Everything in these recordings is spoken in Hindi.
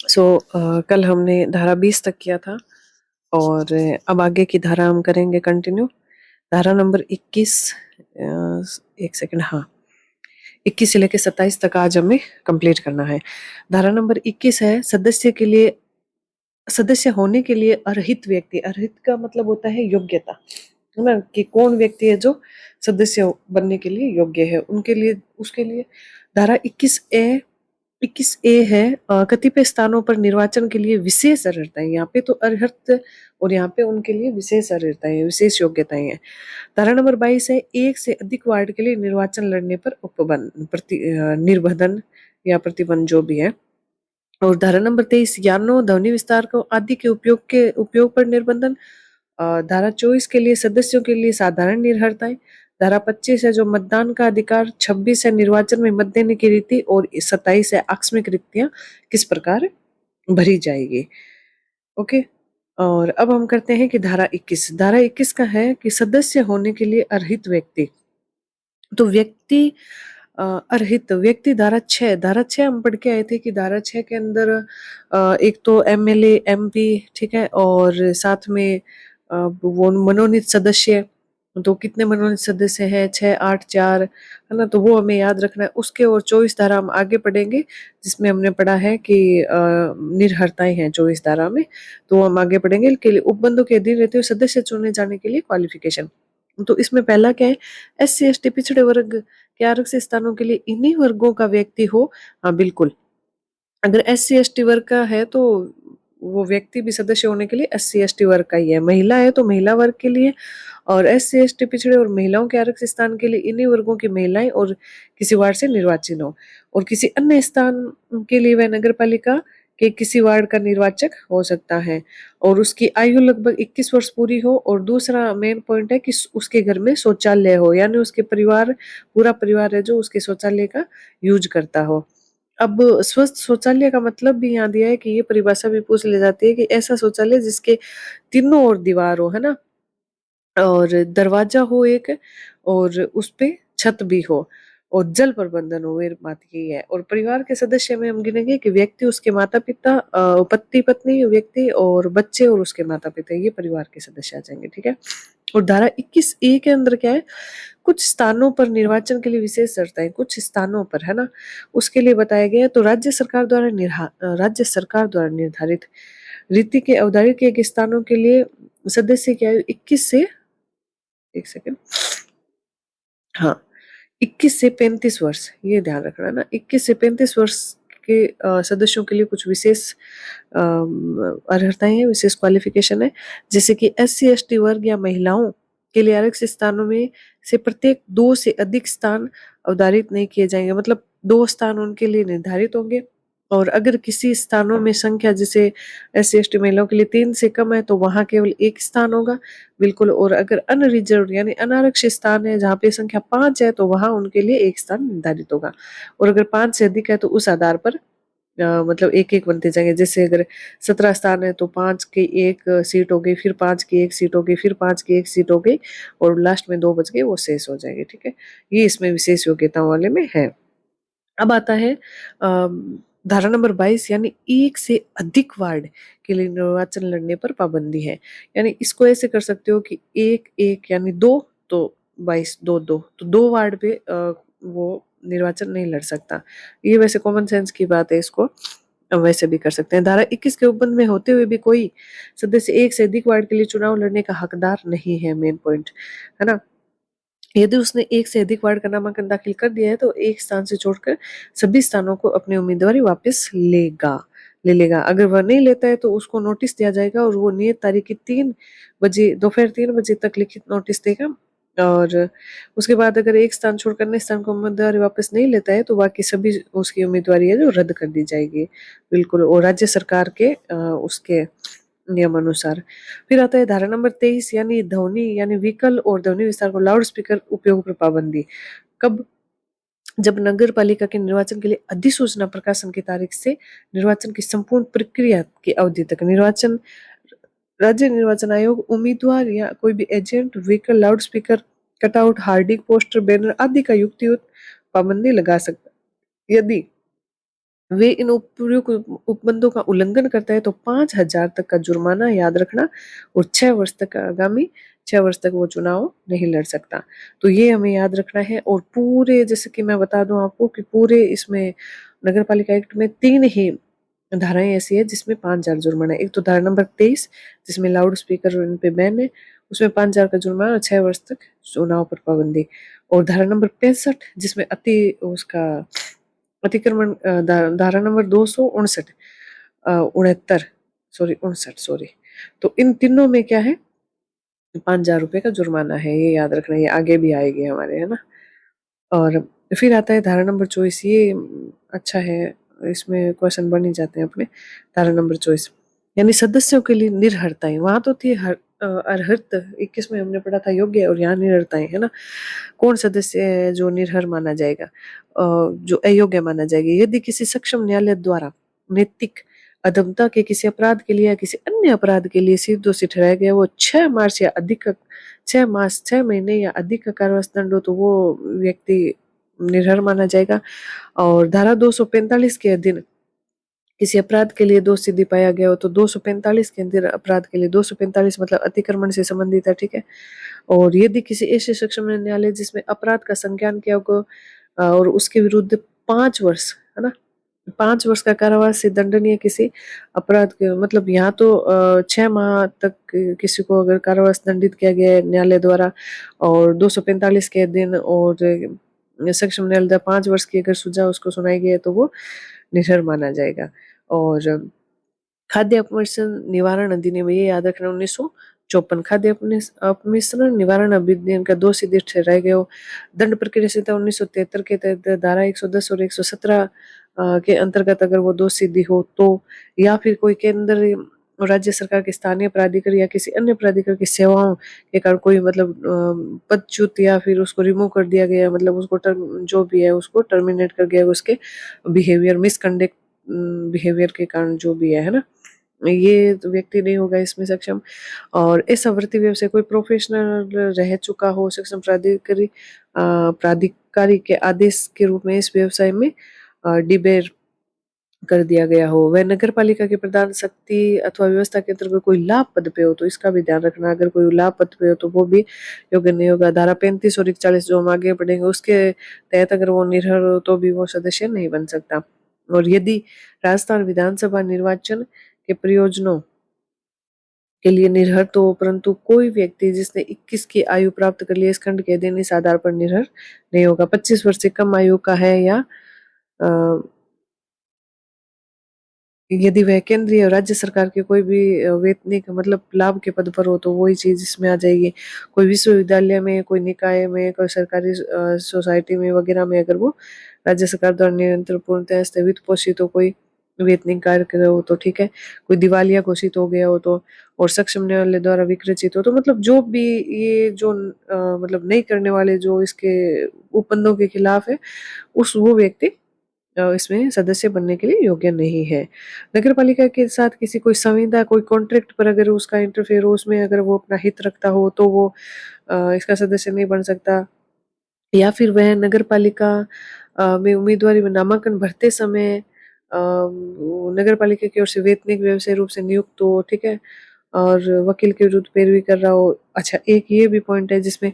कल हमने धारा 20 तक किया था और अब आगे की धारा हम करेंगे कंटिन्यू। धारा नंबर 21, एक सेकंड, हाँ, 21 से लेकर 27 तक आज हमें कंप्लीट करना है। धारा नंबर 21 है सदस्य होने के लिए अर्हित व्यक्ति। अर्हित का मतलब होता है योग्यता, है ना, कि कौन व्यक्ति है जो सदस्य बनने के लिए योग्य है, उनके लिए उसके लिए धारा 21 ए है कतिपय स्थानों पर निर्वाचन के लिए विशेष अर्हताएं। यहाँ पे तो अर्हत और यहाँ पे उनके लिए विशेष अर्हताएं, विशेष योग्यताएं हैं। धारा नंबर 22 है एक से अधिक वार्ड के लिए निर्वाचन लड़ने पर निर्बंधन या प्रतिबंध जो भी है। और धारा नंबर 23 यानों ध्वनि विस्तार को आदि के उपयोग पर निर्बंधन। धारा 24 के लिए सदस्यों के लिए साधारण निर्भरताएं। धारा 25 है जो मतदान का अधिकार। 26 है निर्वाचन में मत देने की रीति। और 27 है आकस्मिक रिक्तियां किस प्रकार भरी जाएगी। ओके, और अब हम करते हैं कि धारा 21 का है कि सदस्य होने के लिए अर्हित व्यक्ति। तो व्यक्ति अर्हित व्यक्ति धारा 6 हम पढ़ के आए थे कि धारा 6 के अंदर एक तो एमएलए एमपी, ठीक है, और साथ में वो मनोनीत सदस्य। तो कितने मनोनीत सदस्य हैं? 6, 8, 4, है ना, तो वो हमें याद रखना है उसके। और 24 धारा हम आगे पढ़ेंगे जिसमें हमने पढ़ा है कि निर्हरताएं हैं 24 धारा में, तो हम आगे पढ़ेंगे कि उपबंधों के अधीन रहते हुए सदस्य चुने जाने के लिए क्वालिफिकेशन। तो इसमें पहला क्या है? एससी एसटी पिछड़े वर्ग के आरक्षित स्थानों के लिए इन्हीं वर्गों का व्यक्ति हो। हाँ बिल्कुल, अगर एससी एसटी वर्ग का है तो वो व्यक्ति भी सदस्य होने के लिए एससी एसटी वर्ग का ही है। महिला है तो महिला वर्ग के लिए, और एससी एसटी पिछड़े और महिलाओं के आरक्षित स्थान के लिए इन्हीं वर्गों की महिलाएं और किसी वार्ड से निर्वाचित हो। और किसी अन्य स्थान के लिए वह नगर पालिका के किसी वार्ड का निर्वाचक हो सकता है और उसकी आयु लगभग 21 वर्ष पूरी हो। और दूसरा मेन पॉइंट है कि उसके घर में शौचालय हो, यानी उसके पूरा परिवार है जो उसके शौचालय का यूज करता हो। अब स्वस्थ शौचालय का मतलब भी यहाँ दिया है कि ये परिभाषा भी पूछ ले जाती है कि ऐसा शौचालय जिसके तीनों ओर दीवार हो, है ना, और दरवाजा हो एक, और उस पे छत भी हो, और जल प्रबंधन हो। ये बात यही है। और परिवार के सदस्य में हम गिनेंगे कि व्यक्ति, उसके माता पिता, पति पत्नी, व्यक्ति और बच्चे और उसके माता पिता, ये परिवार के सदस्य आ जाएंगे, ठीक है। और धारा 21 ए के अंदर क्या है? कुछ स्थानों पर निर्वाचन के लिए विशेष शर्तें, कुछ स्थानों पर, है ना, उसके लिए बताया गया है। तो राज्य सरकार द्वारा निर्धारित रीति के अवधारित किए गए स्थानों के लिए सदस्य की आयु 21 से, एक सेकंड, हाँ, 21 से 35 वर्ष, ये ध्यान रखना ना, 21 से 35 वर्ष के सदस्यों के लिए कुछ विशेष अर्हताएं हैं, विशेष क्वालिफिकेशन है। जैसे कि एससी एसटी वर्ग या महिलाओं के लिए आरक्षित स्थानों में से प्रत्येक 2 से अधिक स्थान अवधारित नहीं किए जाएंगे, मतलब 2 स्थान उनके लिए निर्धारित होंगे। और अगर किसी स्थानों में संख्या, जैसे एससी एसटी महिलाओं के लिए 3 से कम है, तो वहां केवल 1 स्थान होगा, बिल्कुल। और अगर अनरिजर्व यानी अनारक्षित स्थान है जहाँ पे संख्या 5 है, तो वहां उनके लिए 1 स्थान निर्धारित होगा। और अगर 5 से अधिक है तो उस आधार पर मतलब एक एक बनते जाएंगे। जैसे अगर 17 स्थान है तो 5 की 1 सीट हो गई, फिर 5 की 1 सीट हो गई, फिर 5 की 1 सीट हो गई, और लास्ट में 2 बच गए, वो शेष हो जाएंगे, ठीक है। ये इसमें विशेष योग्यताओं वाले में है। अब आता है धारा नंबर 22, यानी एक से अधिक वार्ड के लिए निर्वाचन लड़ने पर पाबंदी है। यानी इसको ऐसे कर सकते हो कि एक एक यानी 2, तो 22 2 2, तो 2 वार्ड पे वो निर्वाचन नहीं लड़ सकता। ये वैसे कॉमन सेंस की बात है, इसको वैसे भी कर सकते हैं। धारा 21 के उपबंध में होते हुए भी कोई सदस्य एक से अधिक वार्ड के लिए चुनाव लड़ने का हकदार नहीं है, मेन पॉइंट, है ना। यदि उसने एक से अधिक वार्ड का नामांकन दाखिल कर दिया है तो एक स्थान से छोड़कर सभी स्थानों को अपनी उम्मीदवारी वापस ले लेगा। अगर वह नहीं लेता है तो उसको नोटिस दिया जाएगा और वो नियत तारीख की 3 बजे, दोपहर 3 बजे तक लिखित नोटिस देगा। और उसके बाद अगर एक स्थान छोड़कर अन्य स्थान को उम्मीदवारी वापस नहीं लेता है तो बाकी सभी उसकी उम्मीदवारी है जो रद्द कर दी जाएगी, बिल्कुल। और राज्य सरकार के उसके नियमानुसार। फिर आता है धारा नंबर 23, यानी ध्वनि यानी व्हीकल और ध्वनि विस्तार को लाउड स्पीकर उपयोग पर पाबंदी। कब? जब नगर पालिका के निर्वाचन के लिए अधिसूचना प्रकाशन की तारीख से निर्वाचन की संपूर्ण प्रक्रिया की अवधि तक राज्य निर्वाचन आयोग उम्मीदवार या कोई भी agent vehicle, loudspeaker, cutout, hoarding poster, banner आदि का युक्तियुक्त पाबंदी लगा सकता है। यदि वे इन उपयुक्त उपबंधों का उल्लंघन करता है तो 5,000 तक का जुर्माना, याद रखना, और 6 वर्ष तक आगामी 6 वर्ष तक वो चुनाव नहीं लड़ सकता। तो ये हमें याद रखना है। और पूरे, जैसे कि मैं बता दूं आपको कि पूरे इसमें नगर पालिका एक्ट में 3 ही धाराएं ऐसी है जिसमें 5,000 जुर्माना है। एक तो धारा नंबर 23 जिसमें लाउड स्पीकर इन पे बैन है, उसमें 5,000 का जुर्माना और 6 वर्ष तक चुनाव पर पाबंदी। और धारा नंबर 65 जिसमें अति उसका अतिक्रमण, धारा नंबर 259, 69, सॉरी 59, सॉरी। तो इन तीनों में क्या है, 5,000 रुपए का जुर्माना है, ये याद रखना, ये आगे भी आएगी हमारे, है ना। और फिर आता है धारा नंबर 24, ये अच्छा है, इसमें क्वेश्चन बन ही जाते हैं अपने। धारा नंबर 24 यानी सदस्यों के लिए निर्हरताएं, वहां तो थी अर्हत, 21 में हमने पढ़ा था योग्य, और यहाँ निर्हरताएं, है ना। कौन सदस्य है जो निर्हर माना जाएगा, जो अयोग्य माना जाएगा, यदि किसी सक्षम न्यायालय द्वारा नैतिक अधमता के किसी अपराध के लिए या किसी अन्य अपराध के लिए सिर्फ दोषी ठहराया गया, वो 6 मास या अधिक 6 मास 6 महीने या अधिक का कारावास दंड हो तो वो व्यक्ति निर्हर माना जाएगा। और धारा 245 के अधीन किसी अपराध के लिए दोष सिद्धि पाया गया हो तो 245 के अंदर अपराध के लिए, 245 मतलब अतिक्रमण से संबंधित है, ठीक है। और यदि किसी ऐसे सक्षम न्यायालय जिसमें अपराध का संज्ञान किया हो और उसके विरुद्ध 5 वर्ष, है ना, 5 वर्ष का कारावास से दंडनीय किसी अपराध के, मतलब यहाँ तो 6 माह तक किसी को अगर कारावास दंडित किया गया है न्यायालय द्वारा और 245 के दिन, और सक्षम न्यायालय द्वारा 5 वर्ष की अगर सजा उसको सुनाई गई है तो वो निर्भर माना जाएगा। और खाद्य अपमिश्रण निवारण अधिनियम, ये याद रखना, 1954, खाद्य अपमिश्रण निवारण अधिनियम का दोषी ठहराया गया हो। दंड प्रक्रिया संहिता 1973 के तहत धारा 110 और 117 के अंतर्गत अगर वो दोष सिद्धि हो तो, या फिर कोई केंद्र और राज्य सरकार के स्थानीय प्राधिकार या किसी अन्य प्राधिकार की सेवाओं के कारण कोई मतलब पदच्युत या फिर उसको रिमूव कर दिया गया, मतलब उसको जो भी है उसको टर्मिनेट कर गया उसके बिहेवियर मिसकंडक्ट बिहेवियर के कारण, जो भी है ना, ये तो व्यक्ति नहीं होगा इसमें सक्षम। और ऐसा वृत्ति व्यवसाय कोई प्रोफेशनल रह चुका हो सक्षम प्राधिकारी के आदेश के रूप में इस व्यवसाय में डिबेर कर दिया गया हो, वह नगर पालिका की प्रधान शक्ति अथवा व्यवस्था के अंतर्गत कोई लाभ पद पे हो तो इसका भी ध्यान रखना, अगर कोई लाभ पद पे हो तो वो भी योग्य नहीं होगा। धारा 35 और 41 जो हम आगे पढ़ेंगे उसके तहत अगर वो निर्भर हो तो भी वो सदस्य नहीं बन सकता। और यदि राजस्थान विधानसभा निर्वाचन के प्रयोजनों के लिए निर्हर तो, परंतु कोई व्यक्ति जिसने 21 की आयु प्राप्त कर ली इस खंड के अधीन इस आधार पर निर्हर नहीं होगा। 25 वर्ष से कम आयु का है या यदि वह केंद्रीय और राज्य सरकार के कोई भी वेतनिक मतलब लाभ के पद पर हो तो वही चीज इसमें आ जाएगी। कोई विश्वविद्यालय में, कोई निकाय में, कोई सरकारी सोसाइटी में वगैरह में अगर वो राज्य सरकार द्वारा निरंतर पूर्णतः स्थगित पोषित हो, कोई वेतनिक कार्य कर रहे हो तो ठीक है। कोई दिवालिया घोषित हो गया हो तो, और सक्षम न्यायालय द्वारा विकृत हो तो, मतलब जो भी ये जो मतलब नहीं करने वाले जो इसके उपबंधों के खिलाफ है उस वो व्यक्ति इसमें सदस्य बनने के लिए योग्य नहीं है। नगर पालिका के साथ किसी कोई संविदा, कोई कॉन्ट्रैक्ट पर अगर उसका इंटरफेयर हो, उसमें अगर वो अपना हित रखता हो तो वो इसका सदस्य नहीं बन सकता। या फिर वह नगर पालिका में उम्मीदवारी में नामांकन भरते समय नगर पालिका की ओर से वेतनिक व्यवसाय रूप से नियुक्त हो, ठीक है, और वकील के विरुद्ध पैरवी कर रहा हो। अच्छा, एक ये भी पॉइंट है जिसमें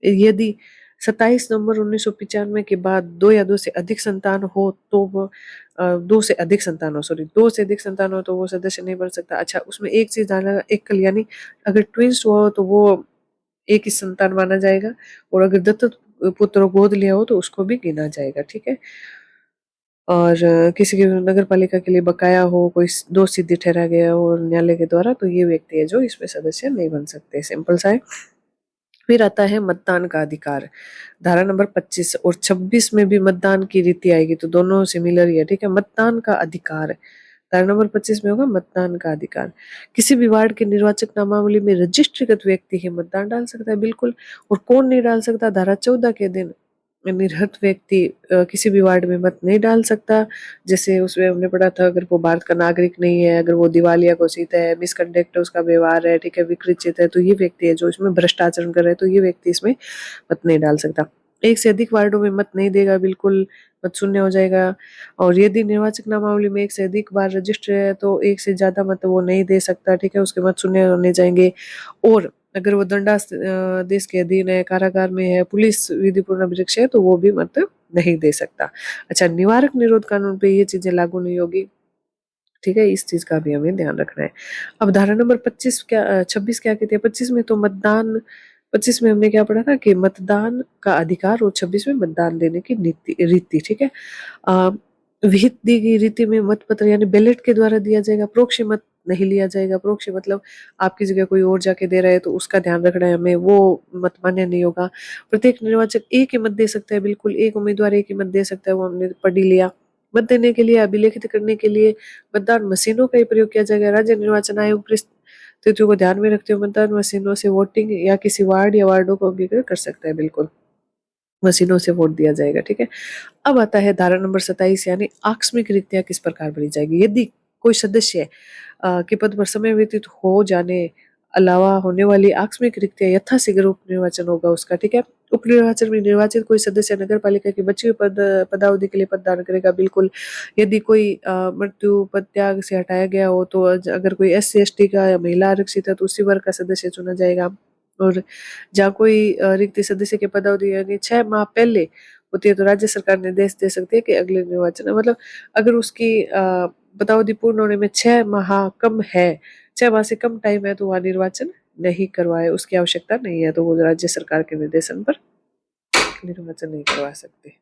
यदि 27 नवंबर 1995 के बाद 2 या 2 से अधिक संतान हो तो वो 2 से अधिक संतान हो तो वो सदस्य नहीं बन सकता। अच्छा, उसमें एक चीज डालना, एक कल्याणी, अगर ट्विंस हुआ हो तो वो एक ही संतान माना जाएगा, और अगर दत्तक पुत्र गोद लिया हो तो उसको भी गिना जाएगा, ठीक है। और किसी की नगर पालिका के लिए बकाया हो, कोई दोष सिद्धि ठहरा गया हो न्यायालय के द्वारा तो ये व्यक्ति है जो इसमें सदस्य नहीं बन सकते। सिंपल सा है। फिर आता है मतदान का अधिकार। धारा नंबर 25 और 26 में भी मतदान की रीति आएगी तो दोनों सिमिलर ही है, ठीक है। मतदान का अधिकार, धारा नंबर 25 में होगा मतदान का अधिकार। किसी भी वार्ड के निर्वाचक नामावली में रजिस्ट्रीकृत व्यक्ति ही मतदान डाल सकता है, बिल्कुल। और कौन नहीं डाल सकता, धारा 14 के दिन निर्हत व्यक्ति किसी भी वार्ड में मत नहीं डाल सकता। जैसे उसमें हमने पढ़ा था, अगर वो भारत का नागरिक नहीं है, अगर वो दिवालिया घोषित है, मिसकंडक्ट उसका व्यवहार है, ठीक है, विकृत है, तो ये व्यक्ति है जो इसमें भ्रष्टाचार कर रहे हैं तो ये व्यक्ति इसमें मत नहीं डाल सकता। एक से अधिक वार्डों में मत नहीं देगा, बिल्कुल मत शून्य हो जाएगा। और यदि निर्वाचक नामावली में एक से अधिक बार रजिस्टर है तो एक से ज्यादा मत वो नहीं दे सकता, ठीक है, उसके मत शून्य होने जाएंगे। और अगर वो देश के अधीन है, कारागार में है, पुलिस विधिपूर्ण अभिरक्षा है, तो वो भी मत नहीं दे सकता। अच्छा, निवारक निरोध कानून पे ये चीजें लागू नहीं होगी, ठीक है, इस चीज का भी हमें ध्यान रखना है। अब धारा नंबर 25 क्या 26 क्या कहती है? 25 में तो मतदान, 25 में हमने क्या पढ़ा था कि मतदान का अधिकार, और 26 में मतदान देने की नीति रीति, ठीक है। अ, विहित दी गई रीति में मत पत्र यानी बैलेट के द्वारा दिया जाएगा, प्रोक्ष मत नहीं लिया जाएगा। प्रोक्ष मतलब आपकी जगह कोई और जाके दे रहा है तो उसका ध्यान रखना है हमें, वो मत मान्य नहीं होगा। प्रत्येक निर्वाचक एक ही मत दे सकता है, बिल्कुल एक उम्मीदवार एक ही मत दे सकता है, वो हमने पढ़ ही लिया। मत देने के लिए अभिलेखित करने के लिए मतदान मशीनों का ही प्रयोग किया जाएगा। राज्य निर्वाचन आयोग परिस्थितियों को ध्यान में रखते हुए मतदान मशीनों से वोटिंग या किसी वार्ड या वार्डों को अंगीकृत कर सकता है, बिल्कुल मशीनों से वोट दिया जाएगा, ठीक है। अब आता है धारा नंबर 27 यानी आकस्मिक रिक्तियां किस प्रकार भरी जाएगी। यदि कोई सदस्य के पद पर समय व्यतीत हो जाने अलावा होने वाली आकस्मिक रिक्तियां यथाशीघ्र उप निर्वाचन होगा उसका, ठीक है। उप निर्वाचन में निर्वाचित कोई सदस्य नगर पालिका की बची हुई पदावधि के लिए मतदान करेगा, बिल्कुल। यदि कोई मृत्यु पद त्याग से हटाया गया हो तो अगर कोई SC ST का या महिला आरक्षित है तो उसी वर्ग का सदस्य चुना जाएगा। और जहाँ कोई रिक्त सदस्य के पदावधि यानी 6 माह पहले होती है तो राज्य सरकार निर्देश दे सकती है कि अगले निर्वाचन, मतलब अगर उसकी पदावधि पूर्ण होने में 6 माह कम है, 6 माह से कम टाइम है, तो वहाँ निर्वाचन नहीं करवाए, उसकी आवश्यकता नहीं है, तो वो राज्य सरकार के निर्देशन पर निर्वाचन नहीं करवा सकते।